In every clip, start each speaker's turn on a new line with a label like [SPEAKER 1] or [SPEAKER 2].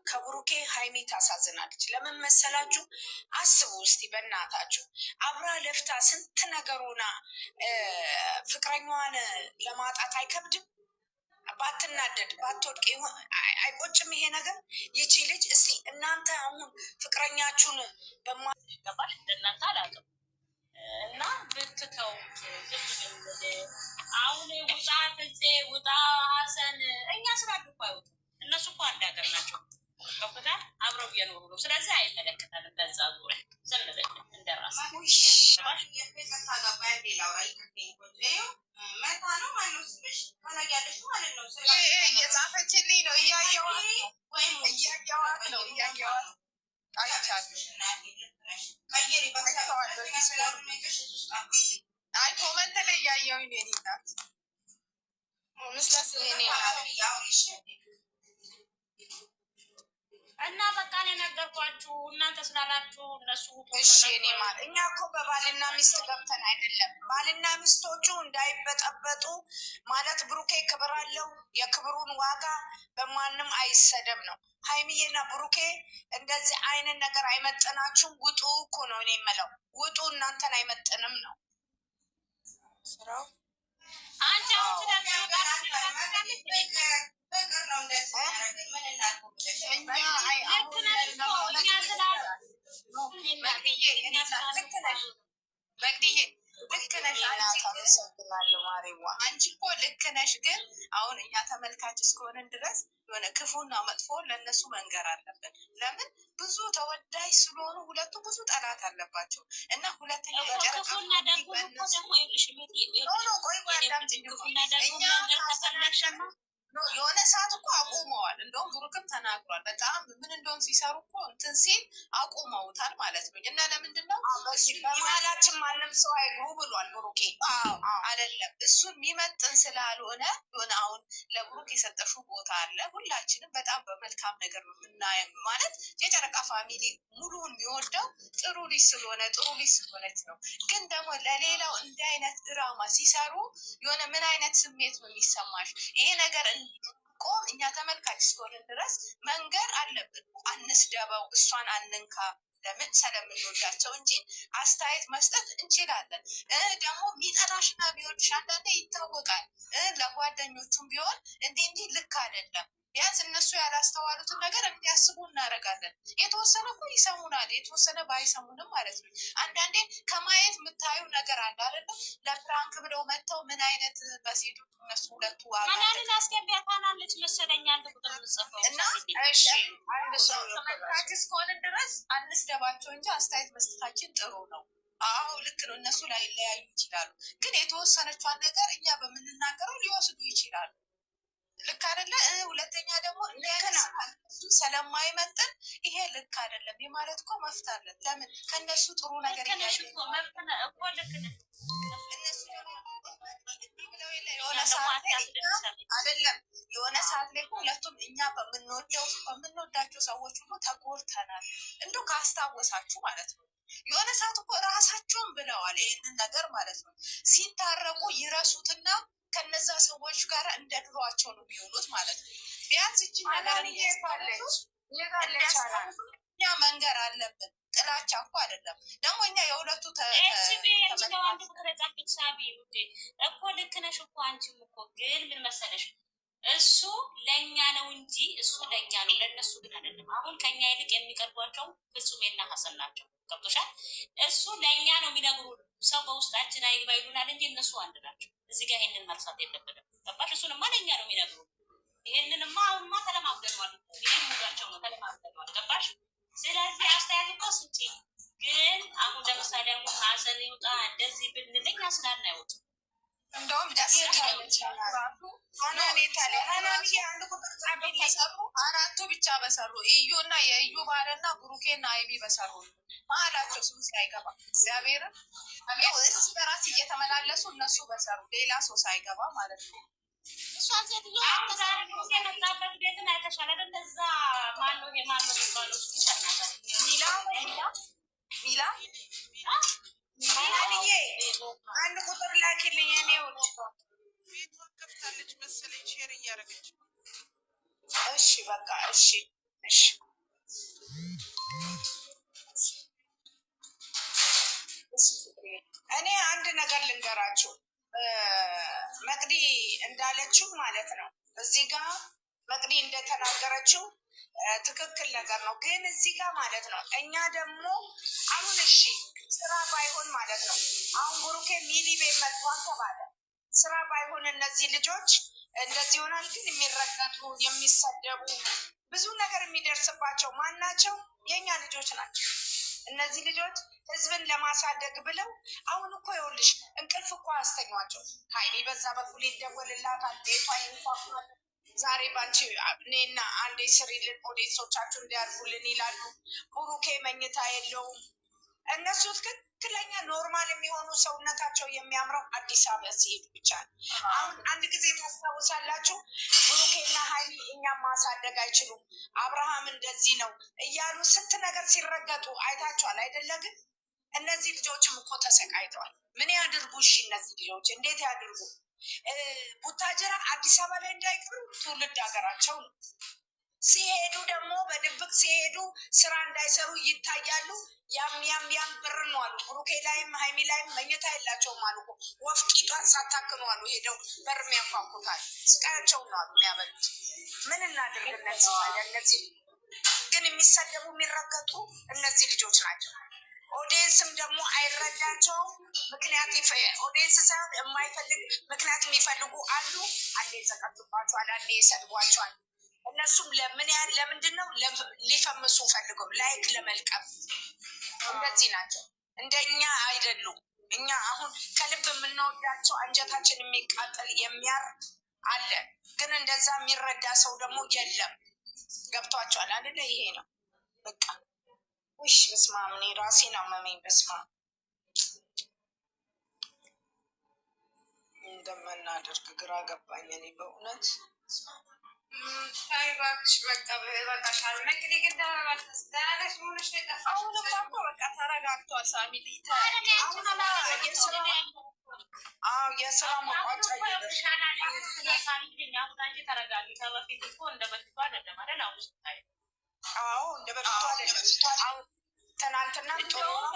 [SPEAKER 1] ከብሩኬ ሃይሚ ታሳዝናለች። ለምን መሰላችሁ? አስቡ እስቲ በእናታችሁ አብራ ለፍታ ስንት ነገሩና ፍቅረኛዋን ለማጣት አይከብድም? ባትናደድ ባትወድቅ አይቆጭም ይሄ ነገር? ይቺ ልጅ እስቲ እናንተ አሁን ፍቅረኛችሁን በማገባሽ እንደናንተ አላውቅም እና ብትተው አሁን ውጣ ፍፄ ውጣ ሀሰን እኛ ስላሉ እኮ አይወጡ እነሱ እኮ አንድ ሀገር ናቸው። ከፍታ አብረው እየኖሩ ነው። ስለዚህ አይመለከታልም። በዛ ዙሪያ ዝም ብለን እንደራስ
[SPEAKER 2] እየጻፈችልኝ ነው እያየዋት ነው አይ ኮመንት ላይ እያየሁኝ ነው ናት ምስላስ
[SPEAKER 1] እና በቃ ነው ነገርኳችሁ። እናንተ ስላላችሁ እነሱ
[SPEAKER 2] እሺ እኔ ማለት እኛ እኮ በባልና ሚስት ገብተን አይደለም። ባልና ሚስቶቹ እንዳይበጠበጡ ማለት ብሩኬ ክብር አለው። የክብሩን ዋጋ በማንም አይሰደብ ነው። ሃይሚዬና ብሩኬ እንደዚህ አይነት ነገር አይመጥናችሁም። ውጡ እኮ ነው እኔ የምለው። ውጡ፣ እናንተን አይመጥንም ነው ስራው።
[SPEAKER 1] አንቺ አሁን
[SPEAKER 2] ልክ ነሽ። አንቺ እኮ ልክ ነሽ። ግን አሁን እኛ ተመልካች እስከሆንን ድረስ የሆነ ክፉና መጥፎ ለእነሱ መንገር አለብን። ለምን ብዙ ተወዳጅ ስለሆኑ ሁለቱ ብዙ ጠላት አለባቸው እና ሁለተኛ ቆይ እኛ የሆነ ሰዓት እኮ አቁመዋል። እንደውም ብሩክም ተናግሯል። በጣም ምን እንደሆን ሲሰሩ እኮ እንትን ሲል አቁመውታል ማለት ነው። እና ለምንድን ነው በመሀላችን ማንም ሰው አይግቡ ብሏል ብሩኬ። አይደለም እሱን የሚመጥን ስላልሆነ የሆነ አሁን ለብሩክ የሰጠሽው ቦታ አለ። ሁላችንም በጣም በመልካም ነገር ነው የምናየው። ማለት የጨረቃ ፋሚሊ ሙሉውን የሚወደው ጥሩ ልጅ ስለሆነ ጥሩ ልጅ ስለሆነች ነው። ግን ደግሞ ለሌላው እንዲህ አይነት ድራማ ሲሰሩ የሆነ ምን አይነት ስሜት ነው የሚሰማሽ? ይሄ ነገር ቆም እኛ ተመልካች እስከሆንን ድረስ መንገር አለብን። አንስደበው፣ እሷን አንንካ። ለምን ስለምንወዳቸው እንጂ አስተያየት መስጠት እንችላለን። ደግሞ ሚጠራሽና ቢወድሽ አንዳንዴ ይታወቃል። ለጓደኞቹም ቢሆን እንዲህ ልክ አይደለም። ቢያንስ እነሱ ያላስተዋሉትን ነገር እንዲያስቡ እናደርጋለን። የተወሰነ እኮ ይሰሙናል፣ የተወሰነ ባይሰሙንም ማለት ነው። አንዳንዴ ከማየት የምታዩ ነገር አለ አይደለም። ለፕራንክ ብለው መጥተው ምን አይነት በሴቱ እነሱ ሁለቱ
[SPEAKER 1] ዋጋናልን አስገቢያታናለች መሰለኛ አንድ ቁጥር ምጽፈው
[SPEAKER 2] እና እሺ ተመልካች እስከሆንን ድረስ አንስደባቸው እንጂ አስተያየት መስጠታችን ጥሩ ነው። አዎ ልክ ነው። እነሱ ላይ ለያዩ ይችላሉ፣ ግን የተወሰነቿን ነገር እኛ በምንናገረው ሊወስዱ ይችላሉ። ልክ አይደለ? ሁለተኛ ደግሞ ስለማይመጥን ይሄ ልክ አይደለም የማለት እኮ መፍት አለን። ለምን ከእነሱ ጥሩ ነገር አይደለም። የሆነ ሰዓት ላይ ሁለቱም እኛ በምንወዳቸው ሰዎች ሁሉ ተጎድተናል። እንደው ካስታወሳችሁ ማለት ነው። የሆነ ሰዓት እኮ ራሳቸውን ብለዋል ይህንን ነገር ማለት ነው። ሲታረቁ ይረሱትና ከነዛ ሰዎች ጋር እንደ ድሯቸው ነው የሚሆኑት ማለት ነው። ቢያንስ እቺ ነገር እኛ መንገር አለብን። ጥላቻ እኮ አይደለም። ደግሞ እኛ የሁለቱ
[SPEAKER 1] እኮ ልክ ነሽ እኮ አንቺም እኮ ግን ምን መሰለሽ እሱ ለእኛ ነው እንጂ እሱ ለእኛ ነው፣ ለእነሱ ግን አይደለም። አሁን ከኛ ይልቅ የሚቀርቧቸው ፍጹሜና ሀሰን ናቸው። ገብቶሻል? እሱ ለእኛ ነው የሚነግሩ ሰው በውስጣችን አይግባ ይሉናል እንጂ እነሱ አንድ ናቸው። እዚህ ጋር ይህንን መርሳት የለብንም። ገባሽ? እሱንማ ለእኛ ነው የሚነግሩ። ይህንንማ አሁንማ ተለማምደኗል። ይህን ሙዳቸው ነው ተለማምደኗል። ገባሽ? ስለዚህ አስተያየት እኮ ስጪ። ግን አሁን ለምሳሌ አሁን ሀሰን ይውጣ እንደዚህ ብንለኝ ስላልን አይወጡ።
[SPEAKER 2] እንደውም ደስ ራሱ አንድ ቁጥር በሰሩ አራቱ ብቻ በሰሩ እዩና የእዩ ባለና ብሩኬና አይቢ በሰሩ መሀላቸው ሰው ሳይገባ እግዚአብሔርን እርስ በራስ እየተመላለሱ እነሱ በሰሩ ሌላ ሰው ሳይገባ ማለት ነው።
[SPEAKER 1] እሷን ሴትዮ የመጣበት ቤትን አይተሻለ? እንደዛ ማነው የማነው የሚባለው
[SPEAKER 2] ሚላ አንድ ቁጥር ላኪልኝ። እኔ ቤቷን ከፍታለች መሰለኝ ሼር እያደረገች በቃ እሺ እሺ እኔ አንድ ነገር ልንገራችሁ። መቅዲ እንዳለችው ማለት ነው እዚህ ጋር መቅዲ እንደተናገረችው ትክክል ነገር ነው። ግን እዚህ ጋር ማለት ነው እኛ ደግሞ አሁን እሺ ስራ ባይሆን ማለት ነው አሁን ብሩኬ ሚኒ ቤት መጥቷል ተባለ። ስራ ባይሆን እነዚህ ልጆች እንደዚህ ይሆናል። ግን የሚረገጡ የሚሰደቡ ብዙ ነገር የሚደርስባቸው ማን ናቸው? የእኛ ልጆች ናቸው። እነዚህ ልጆች ህዝብን ለማሳደግ ብለው አሁን እኮ ይኸውልሽ እንቅልፍ እኮ አስተኟቸው። ሀይሌ በዛ በኩል ይደወልላታል፣ ቤቷ ይንኳኳል። ዛሬ ባንቺ እኔና አንዴ ስሪልን ኦዲየንሶቻችሁ እንዲያርጉልን ይላሉ። ብሩኬ መኝታ የለውም። እነሱ ትክክለኛ ኖርማል የሚሆኑ ሰውነታቸው የሚያምረው አዲስ አበባ ሲሄዱ ብቻ ነው። አሁን አንድ ጊዜ ታስታውሳላችሁ ብሩኬና ሀይሌ እኛም ማሳደግ አይችሉም፣ አብርሃም እንደዚህ ነው እያሉ ስንት ነገር ሲረገጡ አይታችኋል አይደለ? ግን እነዚህ ልጆችም እኮ ተሰቃይተዋል። ምን ያድርጉ? እሺ እነዚህ ልጆች እንዴት ያድርጉ? ቡታጀራ አዲስ አበባ ላይ እንዳይቀሩ ትውልድ ሀገራቸው ነው። ሲሄዱ ደግሞ በድብቅ ሲሄዱ ስራ እንዳይሰሩ ይታያሉ። ያም ብር ነው አሉ። ብሩኬ ላይም ሀይሚ ላይም መኝታ የላቸውም አሉ። ወፍቂቷን ሳታክኑ አሉ ሄደው በር የሚያንኳኩታል። ስቃያቸው ነው አሉ የሚያበሉት። ምን እናድርግ? እነዚህ ግን የሚሰደቡ የሚረገጡ እነዚህ ልጆች ናቸው። ኦዲየንስም ደግሞ አይረዳቸውም። ምክንያት ኦዲየንስ ሳይሆን የማይፈልግ ምክንያት የሚፈልጉ አሉ። አንዴ ዘቀጥባቸዋል፣ አንዴ ይሰድቧቸዋል። እነሱም ለምንድን ነው ሊፈምሱ ፈልገው ላይክ ለመልቀም እንደዚህ ናቸው። እንደኛ አይደሉም። እኛ አሁን ከልብ የምንወዳቸው አንጀታችን የሚቃጠል የሚያር አለ። ግን እንደዛ የሚረዳ ሰው ደግሞ የለም። ገብቷቸዋል አይደለ? ይሄ ነው በቃ። ውሽ በስመ አብ እኔ ራሴን አመመኝ። በስመ አብ እንደምናደርግ ግራ ገባኝ። እኔ በእውነት
[SPEAKER 3] እባክሽ በቃ በቃሻል። እንግዲህ ግን ደህና ሆነሽ ነው የጠፋሽው።
[SPEAKER 2] አሁንማ እኮ በቃ ተረጋግቷል። ሳሚሊ የስራ መቋጫ እንደ በፊቱ አይደለም። ትናንትና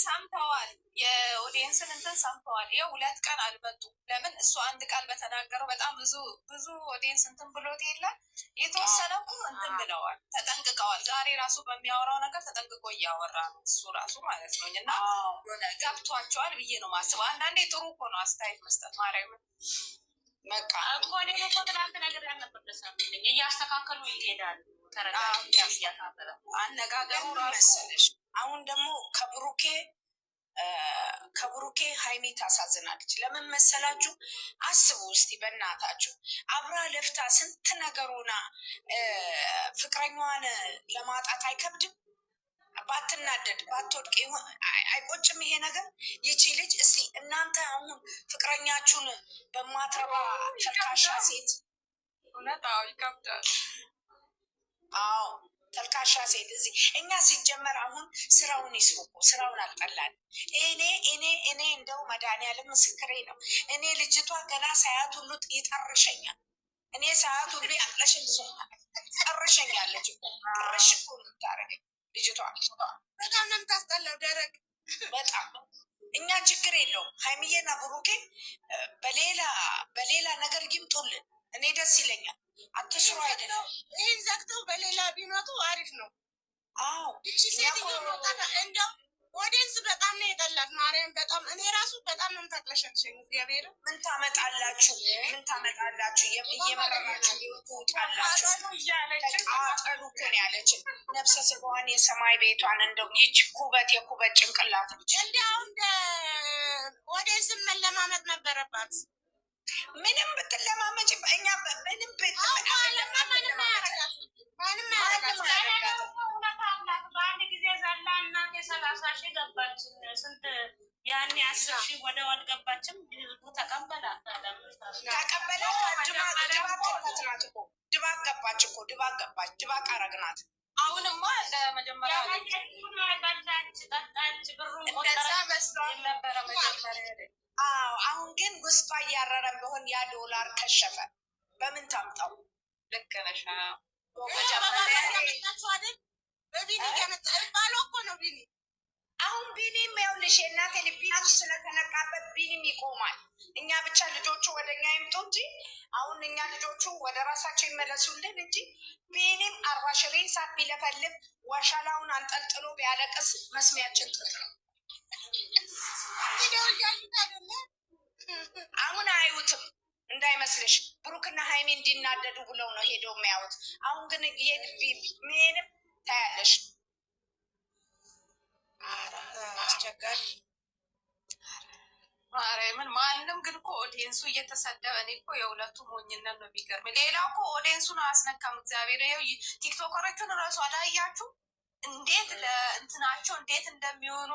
[SPEAKER 3] ሰምተዋል፣ የኦዲየንስን እንትን ሰምተዋል። ይኸው 2 ቀን አልመጡም። ለምን እሱ አንድ ቃል በተናገረው በጣም ብዙ ኦዲየንስ እንትን ብሎት የለ የተወሰነ እኮ እንትን ብለዋል፣ ተጠንቅቀዋል። ዛሬ ራሱ በሚያወራው ነገር ተጠንቅቆ እያወራ ነው እሱ ራሱ ማለት ነው። እና ገብቷቸዋል ብዬ ነው ማስበው። አንዳንዴ ጥሩ እኮ ነው አስተያየት መስጠት። ማርያምን
[SPEAKER 1] በቃ እኮ እኔ እኮ ትናንት ነገር ያልነበር ደሳለኝ እያስተካከሉ ይሄዳሉ።
[SPEAKER 2] አነጋገሩ መሰለሽ። አሁን ደግሞ ከብሩኬ ሀይሚ ታሳዝናለች። ለምን መሰላችሁ? አስቡ እስቲ በእናታችሁ። አብራ ለፍታ ስንት ነገሩና ፍቅረኛዋን ለማጣት አይከብድም? ባትናደድ ባትወድቅ አይቆጭም ይሄ ነገር? ይቺ ልጅ እስቲ እናንተ አሁን ፍቅረኛችሁን በማትረባ ተልካሻ ሴት
[SPEAKER 3] እውነት ይከብዳል።
[SPEAKER 2] አዎ ተልካሻ ሴት እዚህ እኛ ሲጀመር አሁን ስራውን ይስሩ እኮ ስራውን አልጠላን። እኔ እንደው መድኃኒዓለም ምስክሬ ነው። እኔ ልጅቷ ገና ሳያት ሁሉ ይጠርሸኛል። እኔ ሳያት ሁሉ ያቅለሽልኛል። ጠርሸኛለች እኮ ጥርሽ እኮ ነው የምታደርገኝ ልጅቷ።
[SPEAKER 3] በጣም ነው የምታስጠላው፣ ደረቅ
[SPEAKER 2] በጣም። እኛ ችግር የለውም ሀይሚዬና ብሩኬ በሌላ ነገር ይምጡልን፣ እኔ ደስ ይለኛል። አትስሩ አይደለም።
[SPEAKER 3] ይህን ዘግተው በሌላ ቢመጡ አሪፍ ነው።
[SPEAKER 2] አዎ
[SPEAKER 3] እቺ ሴትዮ መውጣት እንደው ኦዲየንስ በጣም ነው የጠላት። ማርያም በጣም እኔ ራሱ በጣም ነው የምታቅለሸልሸኝ። እግዚአብሔር
[SPEAKER 2] ምን ታመጣላችሁ? እየመረራችሁ ትውጣላችሁ። ተቃጠሉ እኮ ነው ያለችን። ነፍሰ ስጋዋን የሰማይ ቤቷን እንደው ይች የኩበት ጭንቅላት ልጅ
[SPEAKER 3] እንዲያው እንደ ኦዲየንስን መለማመጥ ነበረባት።
[SPEAKER 2] ምንም ብትለማመጭ እኛ ምንም
[SPEAKER 1] በአንድ ጊዜ ዘላ እናቴ 30,000 ገባች። ስንት ያኔ 10,000 ወደው አልገባችም። ህዝቡ ተቀበላት።
[SPEAKER 2] ድባቅ ገባች እኮ ድባቅ አረግናት።
[SPEAKER 3] አሁንማ እንደ መጀመሪያ
[SPEAKER 1] ጠጣች፣ ብሩን
[SPEAKER 3] እንደዛ መስሏት ነበረ መጀመሪያ።
[SPEAKER 2] አሁን ግን ውስጧ እያረረን ቢሆን ያ ዶላር ከሸፈ። በምን ታምጣው?
[SPEAKER 3] ልክ ነሽ።
[SPEAKER 2] አሁን ቢኒም ይኸውልሽ የእናቴ ቢኒ ስለተነቃበት ቢኒም ይቆማል። እኛ ብቻ ልጆቹ ወደ እኛ ይምጡ እንጂ አሁን እኛ ልጆቹ ወደ ራሳቸው ይመለሱልን እንጂ ቢኒም 40 ሺህ ሰዓት ቢለፈልፍ ዋሻላውን አንጠልጥሎ ቢያለቅስ መስሚያችን ጥጥ ነው። አሁን አያዩትም እንዳይመስልሽ። ብሩክና ሃይሚ እንዲናደዱ ብለው ነው ሄደው የሚያዩት። አሁን ግን ምንም ታያለሽ። አስቸጋሪ
[SPEAKER 3] ማርያምን ማንም ግን እኮ ኦዲየንሱ እየተሰደበ እኔ እኮ የሁለቱ ሞኝነት ነው የሚገርም። ሌላው እኮ ኦዲየንሱን አያስነካም። እግዚአብሔር ይኸው ቲክቶከሮቹን እራሱ አላያችሁ እንዴት ለእንትናቸው እንዴት እንደሚሆኑ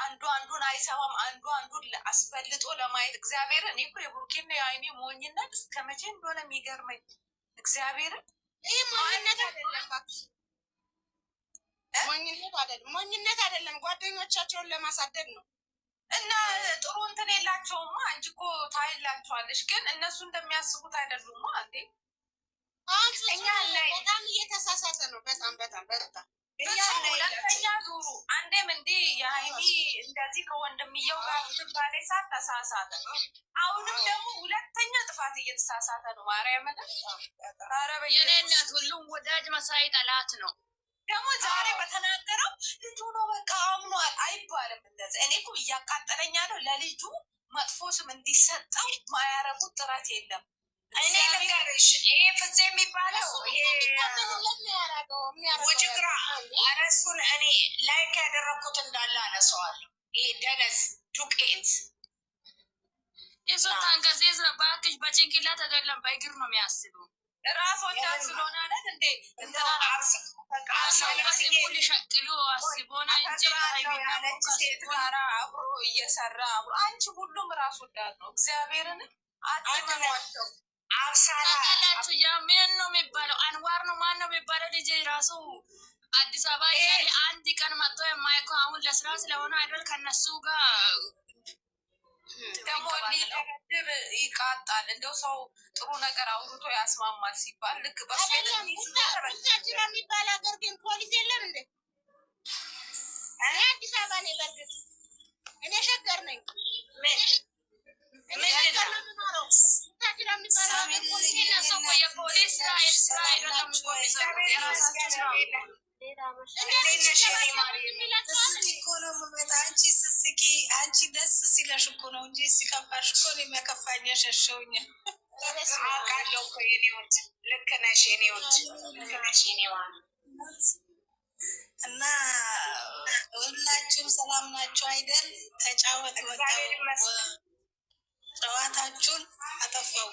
[SPEAKER 3] አንዱ አንዱን አይሰማም፣ አንዱ አንዱን አስበልጦ ለማየት እግዚአብሔር እኔ እኮ የብሩኬና የሃይሚ ሞኝነት እስከ መቼ እንደሆነ የሚገርመኝ እግዚአብሔርን።
[SPEAKER 2] ይህ ሞኝነት አይደለም፣ ጓደኞቻቸውን ለማሳደግ ነው።
[SPEAKER 3] እና ጥሩ እንትን የላቸውማ። አንቺ እኮ ታይላቸዋለሽ፣ ግን እነሱ እንደሚያስቡት አይደሉማ። እንዴ
[SPEAKER 2] እኛ ላይ በጣም እየተሳሳተ ነው። በጣም
[SPEAKER 3] ሁለተኛ ዙሩ አንዴም እንዲህ የሃይሚ እንደዚህ ከወንድምየው ጋር ትባሌ ሳት ተሳሳተ። አሁንም ደግሞ ሁለተኛ ጥፋት እየተሳሳተ ነው። ማርያምን
[SPEAKER 1] የኔ እናት ሁሉም ወዳጅ መሳይ ጠላት ነው።
[SPEAKER 3] ደግሞ ዛሬ በተናገረው ልጁ ነው በቃ አምኗል አይባልም። እንደዚህ እኔ እኮ እያቃጠለኛ ነው። ለልጁ መጥፎ ስም እንዲሰጠው ማያረጉት ጥረት የለም።
[SPEAKER 2] እኔ ልንገርሽ ይሄ ፍፄ የሚባለው ውጅግራ እረሱን እኔ ላይክ ያደረግኩት እንዳለ አነሰዋለሁ። ይሄ ደነዝ ዱቄት
[SPEAKER 1] የሶ ታንቀሴዝ ነው። ባክሽ በጭንቅላት አይደለም በእግር ነው የሚያስቡ።
[SPEAKER 3] ራስ ወዳድ ስለሆነ አይደል እንዴ
[SPEAKER 1] ሸቅሉ አስቦና
[SPEAKER 3] ሴት ጋራ አብሮ እየሰራ አብሮ አንቺ ሁሉም ራስ ወዳድ ነው። እግዚአብሔርን አትመኗቸው።
[SPEAKER 1] አብሳላችሁ ያ ምን ነው የሚባለው? አንዋር ነው ማን ነው የሚባለው? ልጅ ራሱ አዲስ አበባ ያለ አንድ ቀን መጥቶ የማይከው አሁን ለስራ ስለሆነ አይደል ከነሱ ጋር
[SPEAKER 3] ደግሞ ሊደረድር ይቃጣል። እንደው ሰው ጥሩ ነገር አውርቶ ያስማማል ሲባል ልክ
[SPEAKER 2] በስጅራ የሚባል ሀገር ግን ፖሊስ የለም እንዴ? እኔ አዲስ አበባ ነኝ። በርግጥ እኔ ሸገር ነኝ።
[SPEAKER 1] የፖሊስ ስራ አይደለም።
[SPEAKER 2] አንቺ ደስ ሲለሽ እኮ ነው እንጂ ሲከፋሽ እኮ የሚያከፋኝ ሸሸውኝ። አውቃለሁ እኮ የኔ ወድ ልክ ነሽ፣ የኔ ወድ ልክ ነሽ የኔ እና ሁላችሁም ሰላም ናችሁ አይደል? ተጫወት ጨዋታችሁን አጠፋው።